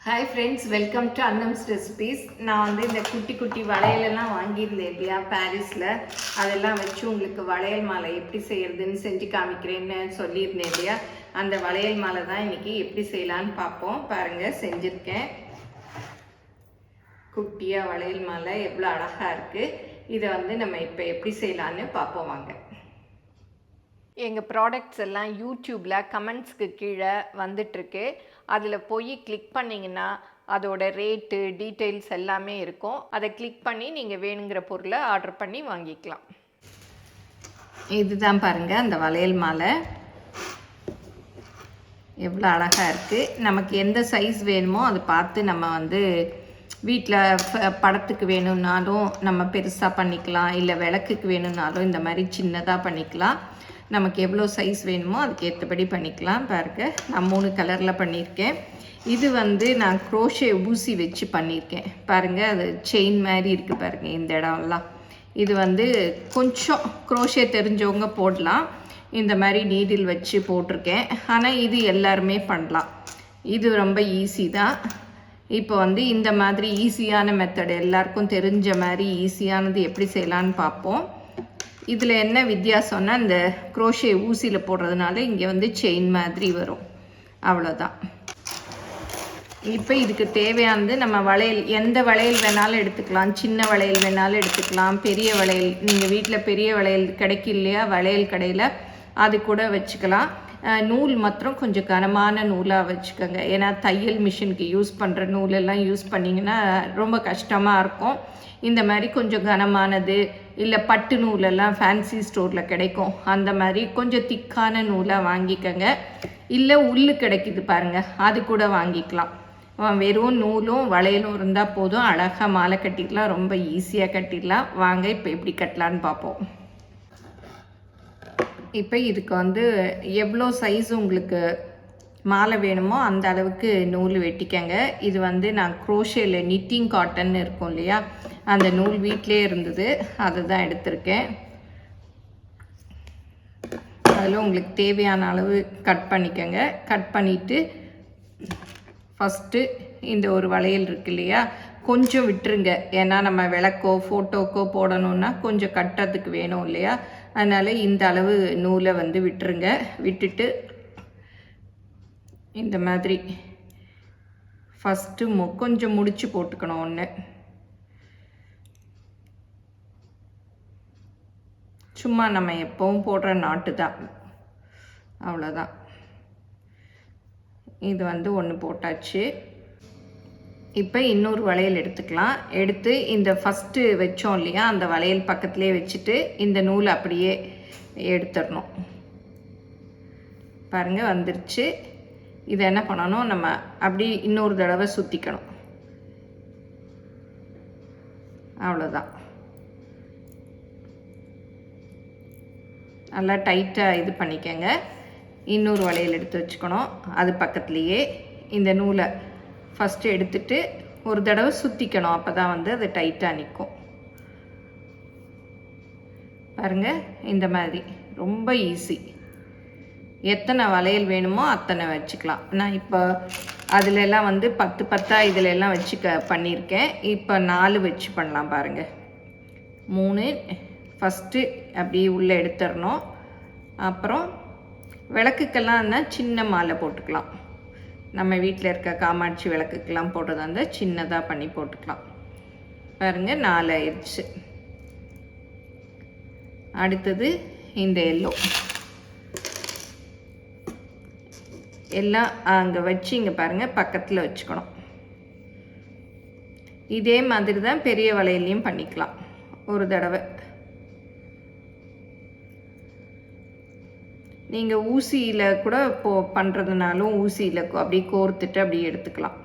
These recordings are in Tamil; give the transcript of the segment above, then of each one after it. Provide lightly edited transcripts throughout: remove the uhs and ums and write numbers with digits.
Hi friends, welcome to Annam's recipes. நான் வந்து இந்த குட்டி குட்டி வளையலெல்லாம் வாங்கியிருந்தேன் இல்லையா பாரிஸில், அதெல்லாம் வச்சு உங்களுக்கு வளையல் மாலை எப்படி செய்கிறதுன்னு செஞ்சு காமிக்கிறேன்னு சொல்லியிருந்தேன் இல்லையா. அந்த வளையல் மாலை தான் இன்றைக்கி எப்படி செய்யலான்னு பார்ப்போம். பாருங்கள், செஞ்சுருக்கேன். குட்டியாக வளையல் மாலை எவ்வளோ அழகாக இருக்குது. இதை வந்து நம்ம இப்போ எப்படி செய்யலான்னு பார்ப்போம் வாங்க. எங்கள் ப்ராடக்ட்ஸ் எல்லாம் யூடியூப்பில் கமெண்ட்ஸ்க்கு கீழே வந்துட்டுருக்கு. அதில் போய் கிளிக் பண்ணிங்கன்னா அதோட ரேட்டு டீட்டெயில்ஸ் எல்லாமே இருக்கும். அதை கிளிக் பண்ணி நீங்கள் வேணுங்கிற பொருளை ஆர்டர் பண்ணி வாங்கிக்கலாம். இதுதான் பாருங்கள் அந்த வளையல் மாலை எவ்வளோ அழகாக இருக்குது. நமக்கு எந்த சைஸ் வேணுமோ அதை பார்த்து நம்ம வந்து வீட்டில் படத்துக்கு வேணும்னாலும் நம்ம பெருசாக பண்ணிக்கலாம், இல்லை விளக்குக்கு வேணும்னாலும் இந்த மாதிரி சின்னதாக பண்ணிக்கலாம். நமக்கு எவ்வளோ சைஸ் வேணுமோ அதுக்கு ஏற்றபடி பண்ணிக்கலாம். பாருங்கள், நான் 3 கலரில் பண்ணியிருக்கேன். இது வந்து நான் குரோஷே ஊசி வச்சு பண்ணியிருக்கேன். பாருங்கள், அது செயின் மாதிரி இருக்குது பாருங்கள் இந்த இடம்லாம். இது வந்து கொஞ்சம் குரோஷே தெரிஞ்சவங்க போடலாம். இந்த மாதிரி நீடில் வச்சு போட்டிருக்கேன். ஆனால் இது எல்லாருமே பண்ணலாம். இது ரொம்ப ஈஸி தான். இப்போ வந்து இந்த மாதிரி ஈஸியான மெத்தட் எல்லாருக்கும் தெரிஞ்ச மாதிரி ஈஸியானது எப்படி செய்யலான்னு பார்ப்போம். இதில் என்ன வித்தியாசம்னா, இந்த குரோஷே ஊசியில் போடுறதுனால இங்கே வந்து செயின் மாதிரி வரும், அவ்வளோதான். இப்போ இதுக்கு தேவையானது நம்ம வளையல், எந்த வளையல் வேணாலும் எடுத்துக்கலாம். சின்ன வளையல் வேணாலும் எடுத்துக்கலாம், பெரிய வளையல் நீங்கள் வீட்டில் பெரிய வளையல் கிடைக்கும் இல்லையா வளையல் கடையில், அது கூட வச்சுக்கலாம். நூல் மாத்திரம் கொஞ்சம் கனமான நூலாக வச்சுக்கோங்க. ஏன்னா தையல் மிஷினுக்கு யூஸ் பண்ணுற நூலெல்லாம் யூஸ் பண்ணிங்கன்னா ரொம்ப கஷ்டமாக இருக்கும். இந்த மாதிரி கொஞ்சம் கனமானது, இல்லை பட்டு நூலெல்லாம் ஃபேன்சி ஸ்டோரில் கிடைக்கும், அந்த மாதிரி கொஞ்சம் திக்கான நூலாக வாங்கிக்கோங்க. இல்லை உள்ளு கிடைக்கிது பாருங்கள், அது கூட வாங்கிக்கலாம். வெறும் நூலும் வளையலும் இருந்தால் போதும், அழகாக மாலை கட்டிடலாம், ரொம்ப ஈஸியாக கட்டிடலாம். வாங்க இப்போ எப்படி கட்டலான்னு பார்ப்போம். இப்போ இதுக்கு வந்து எவ்வளோ சைஸ் உங்களுக்கு மாலை வேணுமோ அந்த அளவுக்கு நூல் வெட்டிக்கங்க. இது வந்து நான் குரோஷேல நிட்டிங் காட்டன் இருக்கும் இல்லையா, அந்த நூல் வீட்டிலே இருந்தது, அதை தான் எடுத்திருக்கேன். அதில் உங்களுக்கு தேவையான அளவு கட் பண்ணிக்கங்க. கட் பண்ணிவிட்டு ஃபஸ்ட்டு இந்த ஒரு வளையல் இருக்கு இல்லையா, கொஞ்சம் விட்டுருங்க. ஏன்னா நம்ம விளக்கோ ஃபோட்டோக்கோ போடணுன்னா கொஞ்சம் கட்டுறதுக்கு வேணும் இல்லையா, அதனால் இந்த அளவு நூலை வந்து விட்டுருங்க. விட்டுட்டு இந்த மாதிரி ஃபஸ்ட்டு கொஞ்சம் முடிச்சு போட்டுக்கணும். ஒன்று சும்மா நம்ம எப்பவும் போடுற நாட்டு தான், அவ்வளோதான். இது வந்து ஒன்று போட்டாச்சு. இப்போ இன்னொரு வளையல் எடுத்துக்கலாம். எடுத்து இந்த ஃபஸ்ட்டு வச்சோம் இல்லையா அந்த வளையல் பக்கத்துலேயே வச்சுட்டு இந்த நூலை அப்படியே எடுத்துடணும். பாருங்கள், வந்துருச்சு. இதை என்ன பண்ணணும், நம்ம அப்படி இன்னொரு தடவை சுற்றிக்கணும், அவ்வளோதான். நல்லா டைட்டாக இது பண்ணிக்கங்க. இன்னொரு வளையல் எடுத்து வச்சுக்கணும். அது பக்கத்துலேயே இந்த நூலை ஃபஸ்ட்டு எடுத்துட்டு ஒரு தடவை சுற்றிக்கணும், அப்போ தான் வந்து அது டைட்டாக நிற்கும். பாருங்கள், இந்த மாதிரி ரொம்ப ஈஸி. எத்தனை வளையல் வேணுமோ அத்தனை வச்சுக்கலாம். நான் இப்போ அதிலெல்லாம் வந்து 10 இதிலெல்லாம் வச்சு பண்ணியிருக்கேன். இப்போ 4 வச்சு பண்ணலாம். பாருங்கள், 3 ஃபஸ்ட்டு அப்படியே உள்ளே எடுத்துடணும். அப்புறம் விளக்குக்கெல்லாம் சின்ன மாலை போட்டுக்கலாம். நம்ம வீட்டில் இருக்க காமாட்சி விளக்குக்கெல்லாம் போடுறதா இருந்தால் சின்னதாக பண்ணி போட்டுக்கலாம். பாருங்கள், 4 ஆயிடுச்சு. அடுத்தது இந்த எல்லோ எல்லாம் அங்கே வச்சு இங்கே பாருங்கள் பக்கத்தில் வச்சுக்கணும். இதே மாதிரி தான் பெரிய வளையலையும் பண்ணிக்கலாம். ஒரு தடவை நீங்கள் ஊசியில் கூட பண்ணுறதுனாலும் ஊசியில் அப்படியே கோர்த்துட்டு அப்படியே எடுத்துக்கலாம்.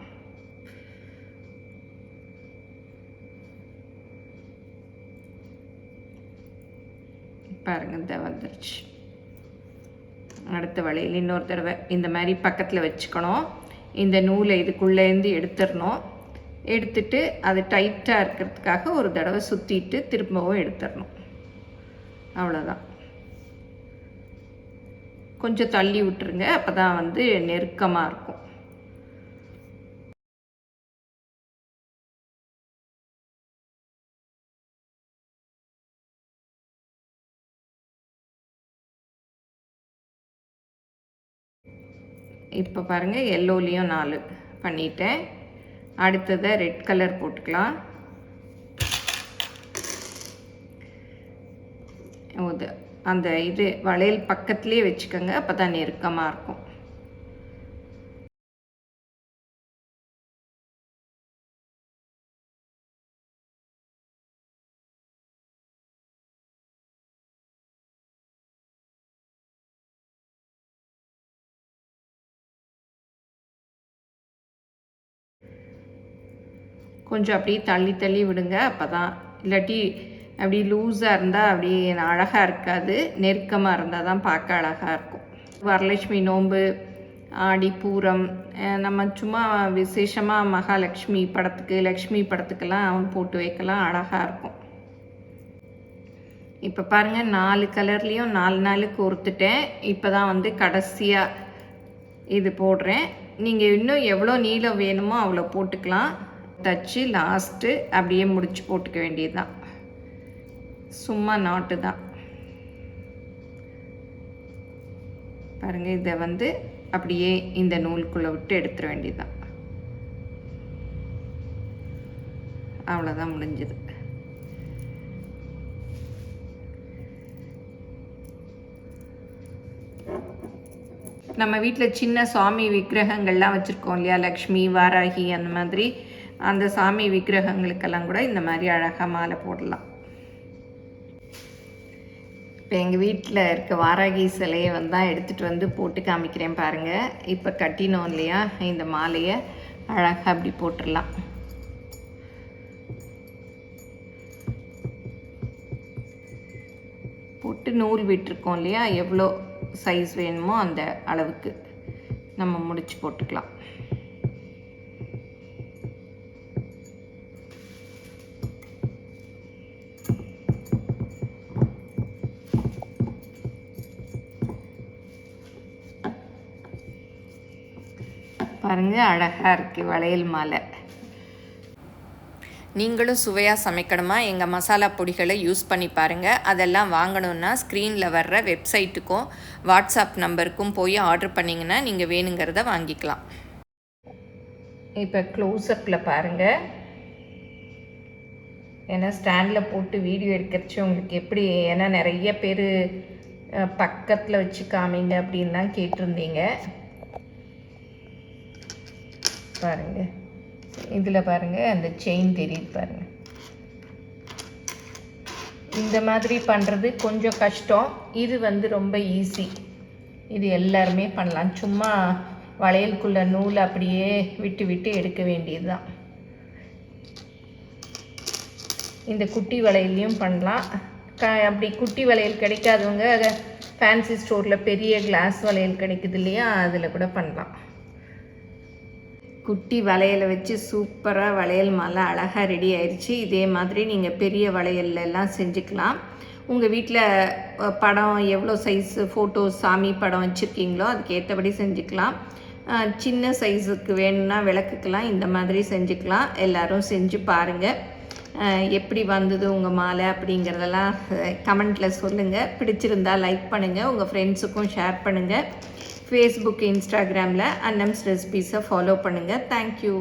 பாருங்கள், இந்த வந்துருச்சு. அடுத்த வளையல் இன்னொரு தடவை இந்த மாதிரி பக்கத்தில் வச்சுக்கணும். இந்த நூலை இதுக்குள்ளேருந்து எடுத்துடணும். எடுத்துட்டு அது டைட்டாக இருக்கிறதுக்காக ஒரு தடவை சுற்றிட்டு திரும்பவும் எடுத்துடணும், அவ்வளோதான். கொஞ்சம் தள்ளி விட்டுருங்க, அப்போ தான் வந்து நெருக்கமாக இருக்கும். இப்போ பாருங்கள், எல்லோலேயும் 4 பண்ணிட்டேன். அடுத்ததை ரெட் கலர் போட்டுக்கலாம். அந்த இது வளையல் பக்கத்துலேயே வச்சுக்கோங்க, அப்போ தான் நெருக்கமாக இருக்கும். கொஞ்சம் அப்படியே தள்ளி தள்ளி விடுங்க, அப்போ தான். இல்லாட்டி அப்படி லூஸாக இருந்தால் அப்படி அழகாக இருக்காது, நெருக்கமாக இருந்தால் தான் பார்க்க அழகாக இருக்கும். வரலட்சுமி நோன்பு, ஆடி பூரம், நம்ம சும்மா விசேஷமாக மகாலட்சுமி படத்துக்கு, லக்ஷ்மி படத்துக்கெல்லாம் போட்டு வைக்கலாம், அழகாக இருக்கும். இப்போ பாருங்கள், 4 கலர்லேயும் 4 கோர்த்துட்டேன். இப்போ தான் வந்து கடைசியாக இது போடுறேன். நீங்கள் இன்னும் எவ்வளோ நீளம் வேணுமோ அவ்வளோ போட்டுக்கலாம். தச்சு லாஸ்ட்டு அப்படியே முடிச்சு போட்டுக்க வேண்டியது தான். சும்மா நாட்டு தான். பாருங்கள், இதை வந்து அப்படியே இந்த நூலுக்குள்ளே விட்டு எடுத்துட வேண்டியது தான். அவ்வளோதான், முடிஞ்சது. நம்ம வீட்டில் சின்ன சாமி விக்கிரகங்கள்லாம் வச்சுருக்கோம் இல்லையா, லக்ஷ்மி, வாராகி, அந்த மாதிரி அந்த சாமி விக்கிரகங்களுக்கெல்லாம் கூட இந்த மாதிரி அழகாக மாலை போடலாம். இப்போ எங்கள் வீட்டில் இருக்க வாராகி சிலையை தான் எடுத்துகிட்டு வந்து போட்டு காமிக்கிறேன் பாருங்கள். இப்போ கட்டினோம் இல்லையா, இந்த மாலையை அழகாக அப்படி போட்டுடலாம். போட்டு நூல் விட்டுருக்கோம் இல்லையா, எவ்வளோ சைஸ் வேணுமோ அந்த அளவுக்கு நம்ம முடிச்சு போட்டுக்கலாம். பாருங்கள், அழகாக இருக்குது வளையல் மாலை. நீங்களும் சுவையாக சமைக்கணுமா, எங்கள் மசாலா பொடிகளை யூஸ் பண்ணி பாருங்கள். அதெல்லாம் வாங்கணுன்னா ஸ்க்ரீனில் வர்ற வெப்சைட்டுக்கும் வாட்ஸ்அப் நம்பருக்கும் போய் ஆர்டர் பண்ணிங்கன்னா நீங்கள் வேணுங்கிறத வாங்கிக்கலாம். இப்போ க்ளோஸ்அப்பில் பாருங்கள், ஏன்னா ஸ்டாண்டில் போட்டு வீடியோ எடுக்கிறச்சு உங்களுக்கு எப்படி, ஏன்னா நிறைய பேர் பக்கத்தில் வச்சு காமிங்க அப்படின்லாம் கேட்டிருந்தீங்க. பாருங்கள், இதில் பாருங்கள், அந்த செயின் தெரியுது பாருங்கள். இந்த மாதிரி பண்ணுறது கொஞ்சம் கஷ்டம், இது வந்து ரொம்ப ஈஸி. இது எல்லாருமே பண்ணலாம். சும்மா வளையலுக்குள்ள நூல் அப்படியே விட்டு விட்டு எடுக்க வேண்டியது தான். இந்த குட்டி வளையலையும் பண்ணலாம். அப்படி குட்டி வளையல் கிடைக்காதவங்க ஃபேன்சி ஸ்டோரில் பெரிய கிளாஸ் வளையல் கிடைக்குது இல்லையா, அதில் கூட பண்ணலாம். குட்டி வளையலை வச்சு சூப்பராக வளையல் மாலை அழகாக ரெடி ஆயிடுச்சு. இதே மாதிரி நீங்கள் பெரிய வளையல்லாம் செஞ்சுக்கலாம். உங்கள் வீட்டில் படம் எவ்வளோ சைஸ் ஃபோட்டோஸ், சாமி படம் வச்சுருக்கீங்களோ அதுக்கு ஏற்றபடி செஞ்சுக்கலாம். சின்ன சைஸுக்கு வேணும்னா விளக்குக்கலாம், இந்த மாதிரி செஞ்சுக்கலாம். எல்லோரும் செஞ்சு பாருங்கள், எப்படி வந்தது உங்கள் மாலை அப்படிங்கிறதெல்லாம் கமெண்ட்டில் சொல்லுங்கள். பிடிச்சிருந்தால் லைக் பண்ணுங்கள், உங்கள் ஃப்ரெண்ட்ஸுக்கும் ஷேர் பண்ணுங்கள். ஃபேஸ்புக், இன்ஸ்டாகிராமில் அன்னம்ஸ் ரெசிபீஸை ஃபாலோ பண்ணுங்கள். தேங்க்யூ.